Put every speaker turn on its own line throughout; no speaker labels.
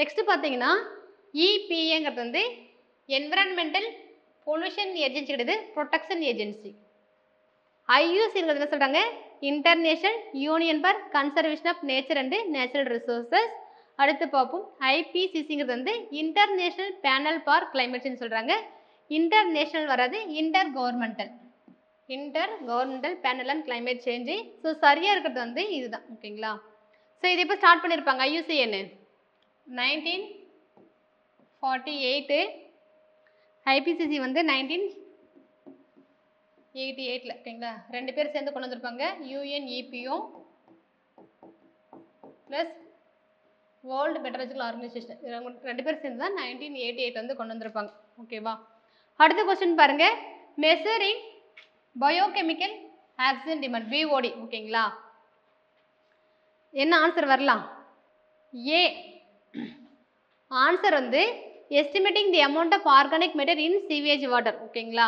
Next பார்த்தீங்கன்னா இபிஏங்கிறது வந்து என்விரான்மெண்டல் பொல்யூஷன் ஏஜென்சி கிடையாது, ப்ரொடெக்ஷன் ஏஜென்சி. ஐயூசிங்கிறது என்ன சொல்கிறாங்க, international union for conservation of nature and natural resources. அடுத்து பார்ப்போம் ஐபிசிசிங்கிறது வந்து international panel for climate change சொல்கிறாங்க. இன்டர்நேஷனல் வராது, intergovernmental panel and climate change. So சரியாக இருக்கிறது வந்து இதுதான். ஓகேங்களா. ஸோ இது இப்போ ஸ்டார்ட் பண்ணியிருப்பாங்க ஐயூசிஎன்னு 1948, ஐபிசிசி வந்து 1988. ஓகேங்களா. 2 பேர் சேர்ந்து கொண்டு வந்திருப்பாங்க, யுஎன்இபிஓ ப்ளஸ் வேர்ல்டு மெட்ரலஜிக்கல் ஆர்கனைசேஷன். 2 பேர் சேர்ந்து தான் 1988 வந்து கொண்டு வந்திருப்பாங்க. ஓகேவா. அடுத்த கொஸ்டின் பாருங்க, measuring biochemical oxygen demand BOD. ஓகேங்களா. என்ன ஆன்சர் வரலாம்? ஏ ஆன்சர் வந்து estimating the amount of organic matter in sewage water. ஓகேங்களா.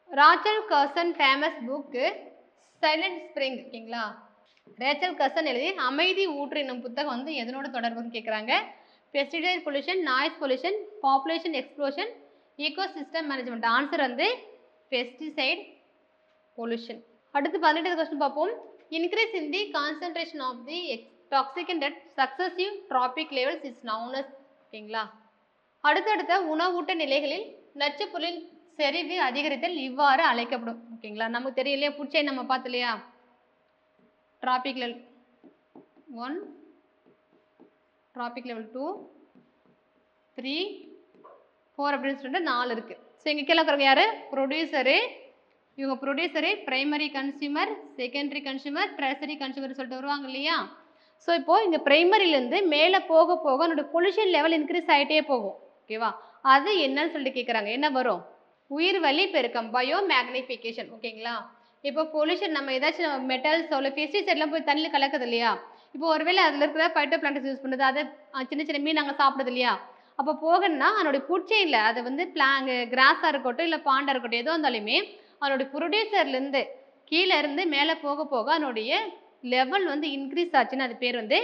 Rachel Carson famous book silent spring. ஓகேங்களா. ரேச்சல் கர்சன் எழுதி அமைதி ஊற்று என்னும் புத்தகம் வந்து எதனோட தொடர்புன்னு கேட்குறாங்க. Pesticide pollution, noise pollution, population explosion, ecosystem management. Answer வந்து பெஸ்டிசைட் பொல்யூஷன். அடுத்து 18வது கொஸ்டின் பார்ப்போம். Increase in the concentration of the toxicant at successive traffic levels is known as. ஓகேங்களா. அடுத்தடுத்த உணவூட்ட நிலைகளில் நச்சுப்பொருளின் செறிவு அதிகரித்தல் இவ்வாறு அழைக்கப்படும். ஓகேங்களா. நமக்கு தெரியலையா, புடிச்சை நம்ம பார்த்து இல்லையா, ட்ராபிக் லெவல் 1, ட்ராபிக் லெவல் 2, 3, 4 அப்படின்னு சொல்லிட்டு 4 இருக்குது. ஸோ இங்கே கீழே இருக்கிறவங்க யார்? ப்ரொடியூசரு. இவங்க producer, primary consumer, secondary consumer, treasury consumer சொல்லிட்டு வருவாங்க இல்லையா. ஸோ இப்போது இங்கே பிரைமரியிலேருந்து மேலே போக போக அதோட பொல்யூஷன் லெவல் இன்க்ரீஸ் ஆகிட்டே போகும். ஓகேவா. அது என்னன்னு சொல்லிட்டு கேட்குறாங்க. என்ன வரும்? உயிர் வழி பெருக்கம், பயோ மேக்னிஃபிகேஷன். ஓகேங்களா. இப்போ பொல்யூஷன் நம்ம ஏதாச்சும் மெட்டல்ஸ் அவ்வளோ பெஸ்டிசைட்லாம் போய் தண்ணியில் கலக்குது இல்லையா. இப்போ ஒருவேளை அதில் இருக்கிற பைட்டோ பிளான்ட்ஸ் யூஸ் பண்ணுறது, அதை சின்ன சின்ன மீன் நாங்கள் சாப்பிடுது இல்லையா. அப்போ போகணும்னா அதனுடைய புட்சையில் அது வந்து கிராஸாக இருக்கட்டும் இல்லை பாண்டாக இருக்கட்டும் எதோ இருந்தாலுமே அதனுடைய ப்ரொடியூசர்லேருந்து கீழே இருந்து மேலே போக போக அதனுடைய லெவல் வந்து இன்க்ரீஸ் ஆச்சுன்னு அது பேர் வந்து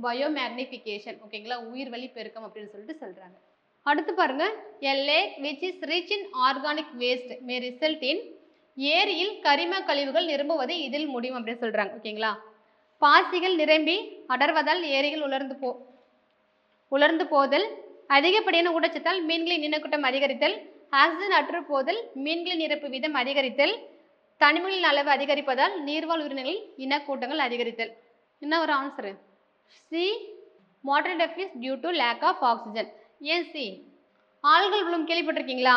பயோ மேக்னிஃபிகேஷன். ஓகேங்களா. உயிர் வழி பெருக்கம் அப்படின்னு சொல்லிட்டு சொல்கிறாங்க. அடுத்து பாருங்க, a lake which is rich in organic waste may result in. ஏரியில் கரிம கழிவுகள் நிரம்புவது இதில் முடியும் அப்படின்னு சொல்கிறாங்க. ஓகேங்களா. பாசிகள் நிரம்பி அடர்வதால் ஏரிகள் உலர்ந்து போதல், அதிகப்படியான ஊட்டச்சத்தால் மீன்களின் இனக்கூட்டம் அதிகரித்தல், ஆக்சிஜன் அற்று போதல், மீன்களின் இறப்பு வீதம் அதிகரித்தல், தனிமங்களின் அளவு அதிகரிப்பதால் நீர்வாழ் உயிரினங்களின் இனக்கூட்டங்கள் அதிகரித்தல். என்ன ஒரு answer? C, water death is due to lack of oxygen. ஏன் சி? ஆல்கல் ப்ளூம் கேள்விப்பட்டிருக்கீங்களா?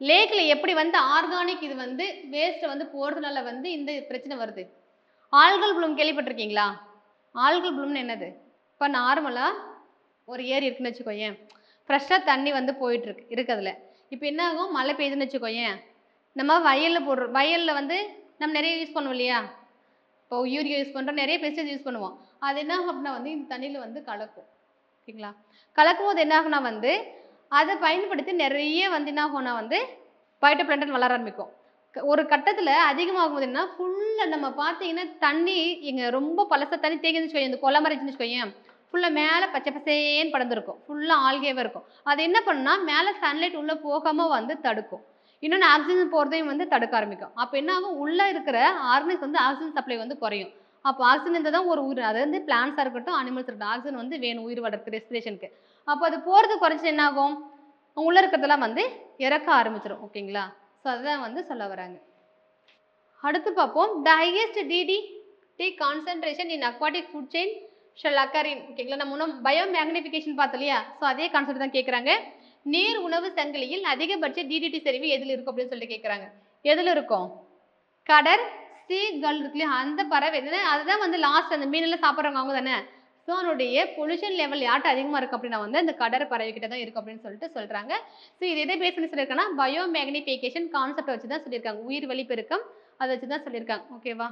லேக்கில் எப்படி வந்து ஆர்கானிக் இது வந்து வேஸ்ட்டை வந்து போகிறதுனால வந்து இந்த பிரச்சனை வருது. ஆல்கல் ப்ளூம் கேள்விப்பட்டிருக்கீங்களா? ஆல்கல் ப்ளூம்னு என்னது? இப்போ நார்மலாக ஒரு ஏரி இருக்குன்னு வச்சுக்கோயேன், ஃப்ரெஷ்ஷாக தண்ணி வந்து போயிட்டுருக்கு இருக்கிறதுல. இப்போ என்ன ஆகும், மழை பெய்யுதுன்னு வச்சுக்கோயேன், நம்ம வயலில் வந்து நம்ம நிறைய யூஸ் பண்ணுவோம் இல்லையா. இப்போ யூரியா யூஸ் பண்ணுறோம், நிறைய பெஸ்டிசைட்ஸ் யூஸ் பண்ணுவோம். அது என்ன ஆகும் அப்படின்னா வந்து இந்த தண்ணியில் வந்து கலக்கும். ஓகேங்களா. கலக்கும் போது என்ன ஆகுனா வந்து அதை பயன்படுத்தி நிறைய வந்து என்ன ஆகும்னா வந்து பைட்டோ பிளான்ட் வளர ஆரம்பிக்கும். ஒரு கட்டத்தில் அதிகமாகும் போது என்ன ஃபுல்லாக நம்ம பார்த்தீங்கன்னா தண்ணி இங்கே ரொம்ப பழச தண்ணி தேங்கின்னு வச்சுக்கோங்க, இந்த கொலை மறைச்சுன்னு வச்சுக்கோயேன், ஃபுல்லாக மேலே பச்சை பசேன்னு படர்ந்துருக்கும், ஃபுல்லாக ஆல்கேவாக இருக்கும். அது என்ன பண்ணுன்னா மேலே சன்லைட் உள்ளே போகாமல் வந்து தடுக்கும். இன்னொன்று ஆக்சிஜன் போகிறதையும் வந்து தடுக்க ஆரம்பிக்கும். அப்போ என்ன ஆகும், உள்ளே இருக்கிற ஆர்கனைஸ் வந்து ஆக்சிஜன் சப்ளை வந்து குறையும். அப்போ ஆக்சிஜன் இருந்தால் தான் ஒரு உயிர், அது வந்து பிளான்ஸாக இருக்கட்டும் அனிமல்ஸ் இருக்கட்டும், ஆக்சிஜன் வந்து வேணும் உயிர் வளர்க்கு ரெஸ்பிரேஷனுக்கு. அப்போ அது போகிறது குறைச்சி என்ன ஆகும், உள்ளே இருக்கிறதெல்லாம் வந்து இறக்க ஆரம்பிச்சிடும். ஓகேங்களா. ஸோ அதுதான் வந்து சொல்ல வராங்க. அடுத்து பார்ப்போம், the highest DDT concentration in aquatic food chain shall occur in. ஓகேங்களா. நம்ம இன்னும் பயோ மேக்னிஃபிகேஷன் பார்த்தோம் இல்லையா. ஸோ அதே கான்செப்ட் தான் கேட்குறாங்க. நீர் உணவு சங்கிலியில் அதிகபட்ச டிடிடி செறிவு எதில் இருக்கும் அப்படின்னு சொல்லிட்டு கேட்குறாங்க. எதில் இருக்கும்? கடர் சீகல் இருக்கு இல்லையா, அந்த பறவை அதுதான் வந்து லாஸ்ட் அந்த மீனெல்லாம் சாப்பிட்றவங்க அவங்க தானே. ஸோ அதனுடைய பொல்யூஷன் லெவல் யார்ட்ட அதிகமாக இருக்குது அப்படின்னா வந்து அந்த கடர் பறவை கிட்ட தான் இருக்கும் அப்படின்னு சொல்லிட்டு சொல்கிறாங்க. ஸோ இது எதை பேஸ் பண்ணி சொல்லியிருக்காங்கன்னா பயோ மேக்னிஃபிகேஷன் கான்செப்ட் வச்சு தான் சொல்லியிருக்காங்க. உயிர் வழி பெருக்கம் அதை வச்சு தான் சொல்லியிருக்காங்க. ஓகேவா.